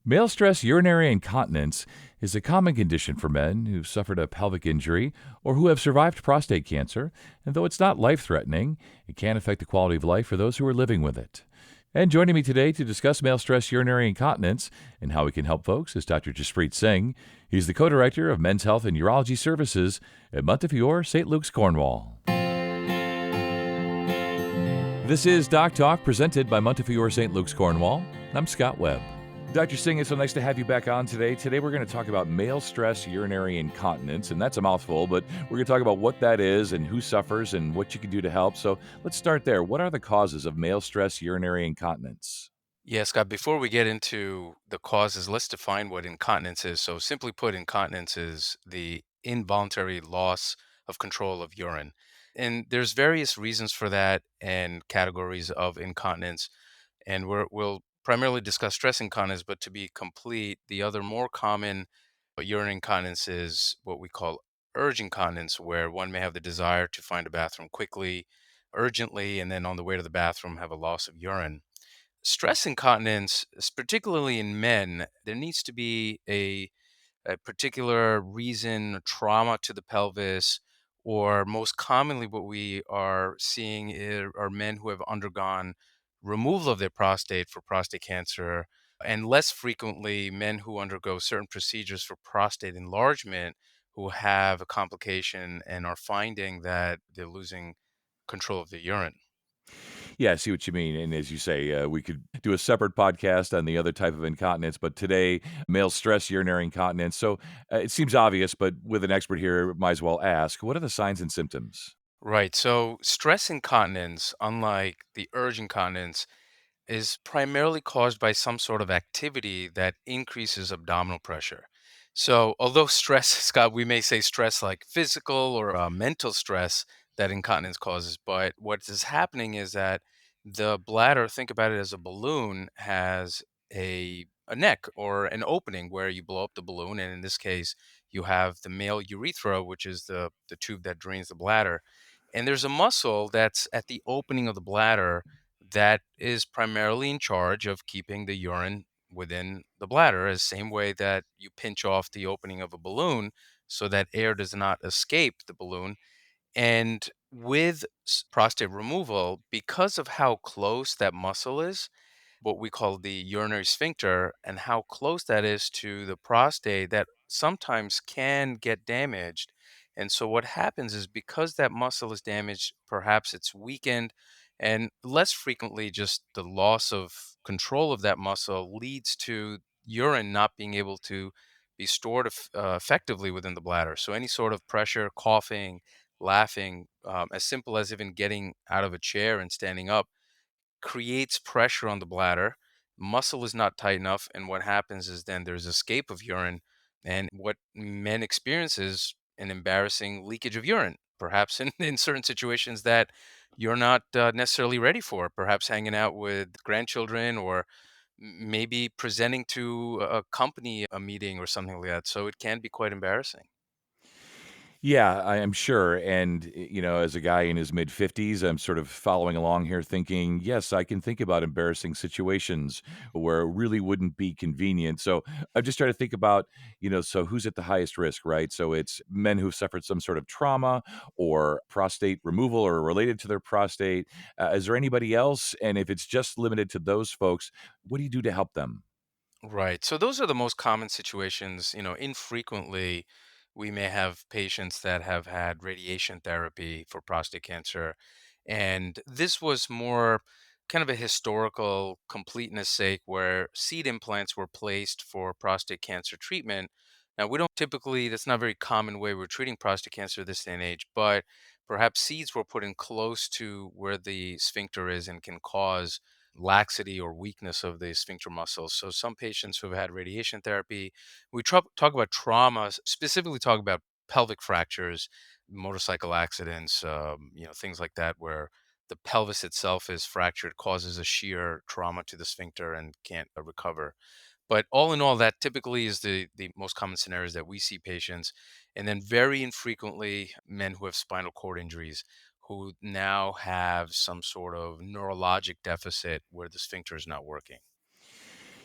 Male stress urinary incontinence is a common condition for men who've suffered a pelvic injury or who have survived prostate cancer, and though it's not life threatening, it can affect the quality of life for those who are living with it. And joining me today to discuss male stress urinary incontinence and how we can help folks is Dr. Jaspreet Singh. He's the co director of Men's Health and Urology Services at Montefiore, St. Luke's, Cornwall. This is Doc Talk presented by Montefiore, St. Luke's, Cornwall. I'm Scott Webb. Dr. Singh, it's so nice to have you back on today. Today, we're going to talk about male stress urinary incontinence, and that's a mouthful, but we're going to talk about what that is and who suffers and what you can do to help. So let's start there. What are the causes of male stress urinary incontinence? Yeah, Scott, before we get into the causes, let's define what incontinence is. So, simply put, incontinence is the involuntary loss of control of urine. And there's various reasons for that and categories of incontinence. And we'll primarily discuss stress incontinence, but to be complete, the other more common urine incontinence is what we call urge incontinence, where one may have the desire to find a bathroom quickly, urgently, and then on the way to the bathroom have a loss of urine. Stress incontinence, particularly in men, there needs to be a particular reason, trauma to the pelvis, or most commonly, what we are seeing are men who have undergone removal of their prostate for prostate cancer, and less frequently, men who undergo certain procedures for prostate enlargement who have a complication and are finding that they're losing control of the urine. Yeah, I see what you mean. And as you say, we could do a separate podcast on the other type of incontinence, but today, male stress urinary incontinence. So it seems obvious, but with an expert here, might as well ask what are the signs and symptoms? Right. So stress incontinence, unlike the urge incontinence, is primarily caused by some sort of activity that increases abdominal pressure. So, although stress, Scott, we may say stress like physical or mental stress that incontinence causes, but what is happening is that the bladder, think about it as a balloon, has a neck or an opening where you blow up the balloon. And in this case, you have the male urethra, which is the tube that drains the bladder. And there's a muscle that's at the opening of the bladder that is primarily in charge of keeping the urine within the bladder, as same way that you pinch off the opening of a balloon so that air does not escape the balloon. And with prostate removal, because of how close that muscle is, what we call the urinary sphincter, and how close that is to the prostate, that sometimes can get damaged. And so what happens is, because that muscle is damaged, perhaps it's weakened, and less frequently just the loss of control of that muscle leads to urine not being able to be stored effectively within the bladder. So any sort of pressure, coughing, laughing, as simple as even getting out of a chair and standing up, creates pressure on the bladder. Muscle is not tight enough, and what happens is then there's escape of urine, and what men experience is an embarrassing leakage of urine. Perhaps in, in certain situations that you're not necessarily ready for, perhaps hanging out with grandchildren or maybe presenting to a company, a meeting or something like that. So it can be quite embarrassing. Yeah, I am sure. And, as a guy in his mid 50s, I'm sort of following along here thinking, yes, I can think about embarrassing situations where it really wouldn't be convenient. So I'm just trying to think about, so who's at the highest risk, right? So it's men who've suffered some sort of trauma or prostate removal or related to their prostate. Is there anybody else? And if it's just limited to those folks, what do you do to help them? Right. So those are the most common situations. Infrequently, we may have patients that have had radiation therapy for prostate cancer. And this was more kind of a historical completeness sake, where seed implants were placed for prostate cancer treatment. Now, we don't typically, that's not a very common way we're treating prostate cancer this day and age, but perhaps seeds were put in close to where the sphincter is and can cause laxity or weakness of the sphincter muscles. So some patients who have had radiation therapy, we talk about trauma, specifically talk about pelvic fractures, motorcycle accidents, things like that, where the pelvis itself is fractured, causes a shear trauma to the sphincter and can't recover. But all in all, that typically is the most common scenarios that we see patients. And then very infrequently, men who have spinal cord injuries who now have some sort of neurologic deficit where the sphincter is not working.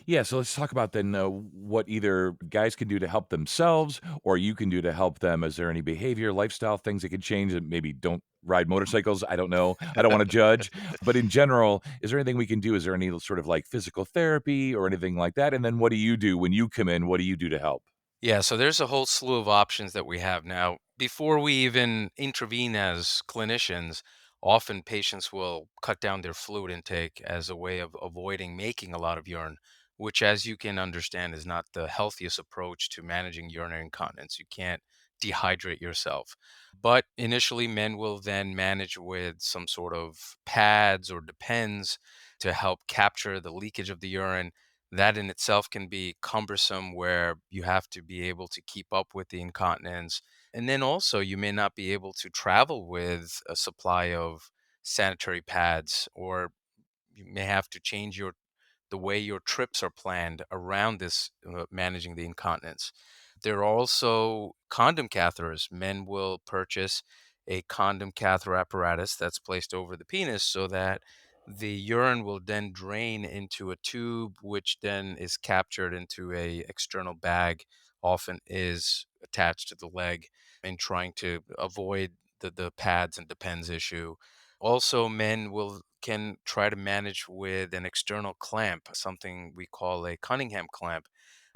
Yeah, so let's talk about then what either guys can do to help themselves or you can do to help them. Is there any behavior, lifestyle things that could change that maybe don't ride motorcycles? I don't know. I don't want to judge. But in general, is there anything we can do? Is there any sort of like physical therapy or anything like that? And then what do you do when you come in? What do you do to help? Yeah, so there's a whole slew of options that we have now. Before we even intervene as clinicians, often patients will cut down their fluid intake as a way of avoiding making a lot of urine, which, as you can understand, is not the healthiest approach to managing urinary incontinence. You can't dehydrate yourself. But initially, men will then manage with some sort of pads or depends to help capture the leakage of the urine. That in itself can be cumbersome where you have to be able to keep up with the incontinence. And then also, you may not be able to travel with a supply of sanitary pads, or you may have to change the way your trips are planned around this managing the incontinence. There are also condom catheters. Men will purchase a condom catheter apparatus that's placed over the penis so that the urine will then drain into a tube, which then is captured into a external bag, often is attached to the leg, in trying to avoid the pads and depends issue. Also, men will can try to manage with an external clamp, something we call a Cunningham clamp.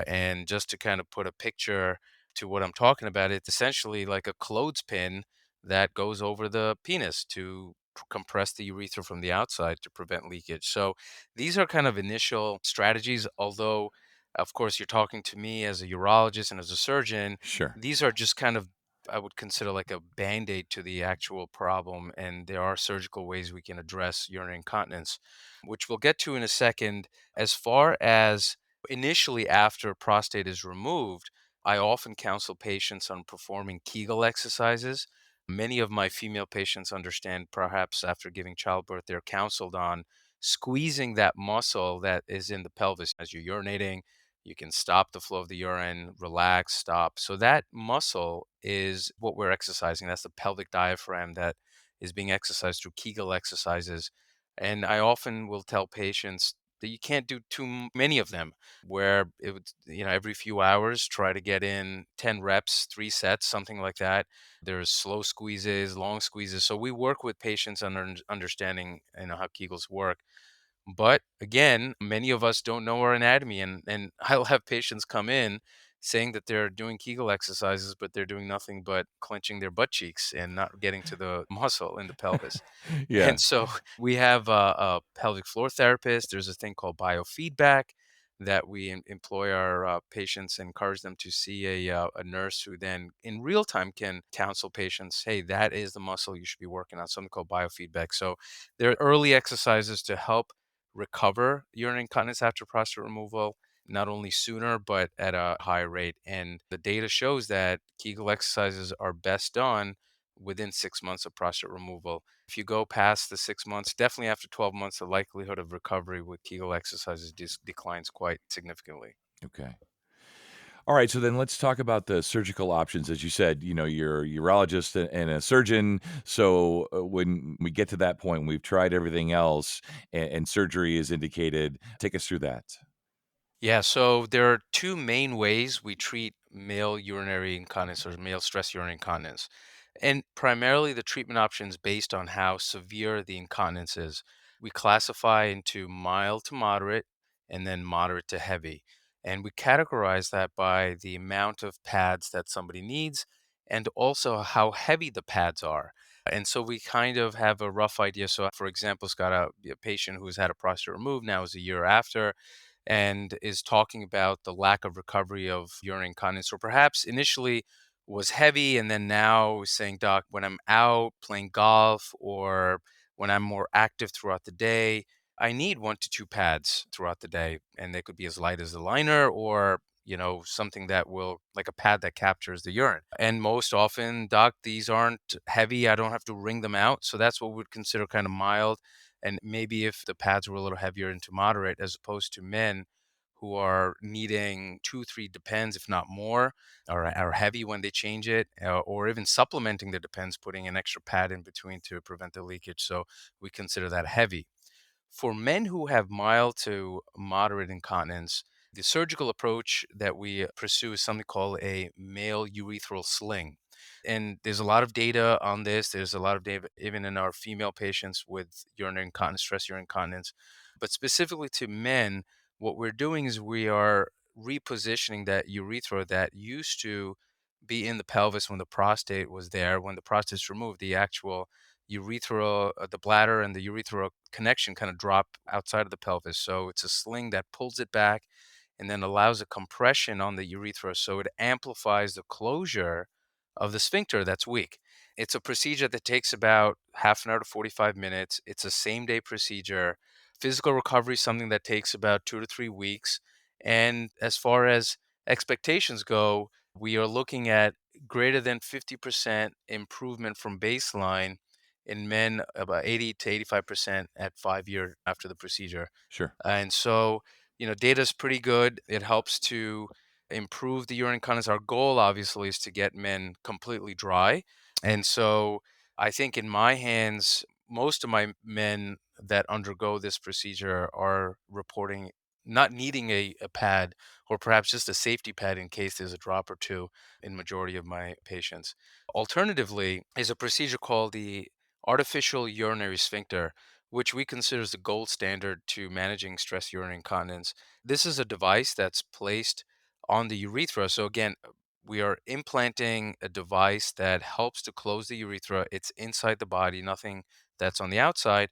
And just to kind of put a picture to what I'm talking about, it's essentially like a clothespin that goes over the penis to compress the urethra from the outside to prevent leakage. So these are kind of initial strategies, although of course you're talking to me as a urologist and as a surgeon. Sure. These are just kind of, I would consider, like a band-aid to the actual problem, and there are surgical ways we can address urinary incontinence, which we'll get to in a second. As far as initially after prostate is removed, I often counsel patients on performing Kegel exercises. Many of my female patients understand, perhaps after giving childbirth, they're counseled on squeezing that muscle that is in the pelvis. As you're urinating, you can stop the flow of the urine, relax, stop. So that muscle is what we're exercising. That's the pelvic diaphragm that is being exercised through Kegel exercises. And I often will tell patients that you can't do many of them, where it would, every few hours, try to get in 10 reps, 3 sets, something like that. There's slow squeezes, long squeezes. So we work with patients on understanding, how Kegels work. But again, many of us don't know our anatomy, and I'll have patients come in saying that they're doing Kegel exercises, but they're doing nothing but clenching their butt cheeks and not getting to the muscle in the pelvis. Yeah. And so we have a pelvic floor therapist. There's a thing called biofeedback that we employ our patients, encourage them to see a nurse who then in real time can counsel patients, hey, that is the muscle you should be working on, something called biofeedback. So there are early exercises to help recover urinary incontinence after prostate removal, not only sooner, but at a high rate. And the data shows that Kegel exercises are best done within 6 months of prostate removal. If you go past the 6 months, definitely after 12 months, the likelihood of recovery with Kegel exercises declines quite significantly. Okay. All right, so then let's talk about the surgical options. As you said, you're a urologist and a surgeon. So when we get to that point, we've tried everything else and surgery is indicated. Take us through that. Yeah, so there are two main ways we treat male urinary incontinence or male stress urinary incontinence. And primarily the treatment options based on how severe the incontinence is. We classify into mild to moderate and then moderate to heavy. And we categorize that by the amount of pads that somebody needs and also how heavy the pads are. And so we kind of have a rough idea. So, for example, Scott, a patient who's had a prostate removed now is a year after and is talking about the lack of recovery of urinary incontinence, or perhaps initially was heavy and then now is saying, Doc, when I'm out playing golf or when I'm more active throughout the day, I need 1 to 2 pads throughout the day. And they could be as light as a liner or something that will, like a pad that captures the urine. And most often, Doc, these aren't heavy. I don't have to wring them out. So that's what we would consider kind of mild. And maybe if the pads were a little heavier into moderate, as opposed to men who are needing 2, 3 depends, if not more, or are heavy when they change it, or even supplementing the depends, putting an extra pad in between to prevent the leakage. So we consider that heavy. For men who have mild to moderate incontinence, the surgical approach that we pursue is something called a male urethral sling. And there's a lot of data on this. There's a lot of data even in our female patients with urinary incontinence, stress urinary incontinence. But specifically to men, what we're doing is we are repositioning that urethra that used to be in the pelvis when the prostate was there. When the prostate's removed, the actual urethra, the bladder and the urethral connection kind of drop outside of the pelvis. So it's a sling that pulls it back and then allows a compression on the urethra so it amplifies the closure of the sphincter that's weak. It's a procedure that takes about half an hour to 45 minutes. It's a same day procedure. Physical recovery is something that takes about 2 to 3 weeks. And as far as expectations go, we are looking at greater than 50% improvement from baseline in men, about 80 to 85% at 5 years after the procedure. Sure. And so, data is pretty good. It helps to improve the urine incontinence. Our goal, obviously, is to get men completely dry. And so, I think in my hands, most of my men that undergo this procedure are reporting not needing a pad or perhaps just a safety pad in case there's a drop or two in majority of my patients. Alternatively, is a procedure called the artificial urinary sphincter, which we consider as the gold standard to managing stress urinary incontinence. This is a device that's placed on the urethra. So again, we are implanting a device that helps to close the urethra. It's inside the body, nothing that's on the outside.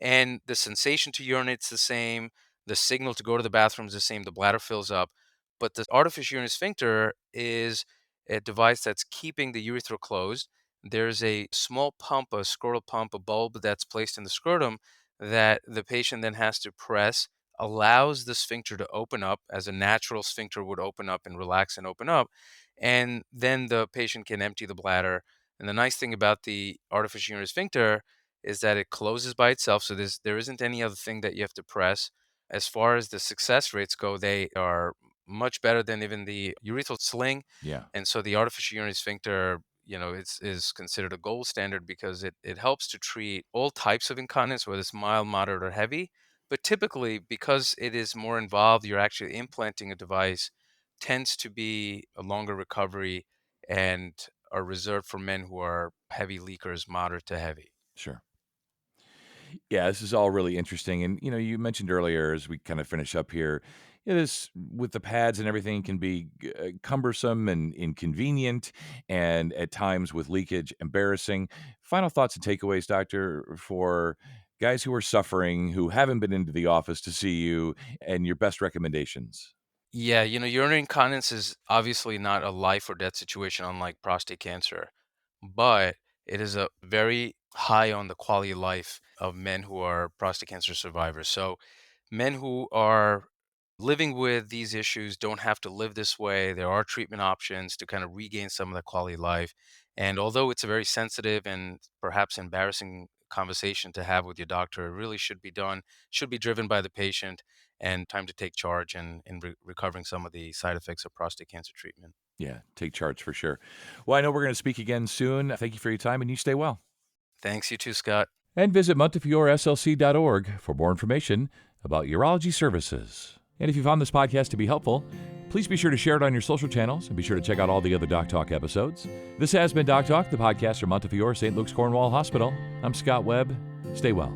And the sensation to urinate's the same. The signal to go to the bathroom is the same. The bladder fills up. But the artificial urinary sphincter is a device that's keeping the urethra closed. There's a small pump, a scrotal pump, a bulb that's placed in the scrotum that the patient then has to press, allows the sphincter to open up as a natural sphincter would open up and relax and open up. And then the patient can empty the bladder. And the nice thing about the artificial urinary sphincter is that it closes by itself. So there isn't any other thing that you have to press. As far as the success rates go, they are much better than even the urethral sling. Yeah. And so the artificial urinary sphincter, is considered a gold standard because it helps to treat all types of incontinence, whether it's mild, moderate, or heavy. But typically, because it is more involved, you're actually implanting a device, tends to be a longer recovery and are reserved for men who are heavy leakers, moderate to heavy. Sure. Yeah, this is all really interesting. And, you mentioned earlier as we kind of finish up here, this with the pads and everything can be cumbersome and inconvenient, and at times with leakage, embarrassing. Final thoughts and takeaways, doctor, for guys who are suffering, who haven't been into the office to see you, and your best recommendations. Yeah, urinary incontinence is obviously not a life or death situation, unlike prostate cancer, but it is a very high on the quality of life of men who are prostate cancer survivors. So, men who are living with these issues don't have to live this way. There are treatment options to kind of regain some of the quality of life. And although it's a very sensitive and perhaps embarrassing conversation to have with your doctor, it really should be done, should be driven by the patient and time to take charge in recovering some of the side effects of prostate cancer treatment. Yeah, take charge for sure. Well, I know we're going to speak again soon. Thank you for your time, and you stay well. Thanks, you too, Scott. And visit montefioreslc.org for more information about urology services. And if you found this podcast to be helpful, please be sure to share it on your social channels and be sure to check out all the other Doc Talk episodes. This has been Doc Talk, the podcast from Montefiore St. Luke's Cornwall Hospital. I'm Scott Webb. Stay well.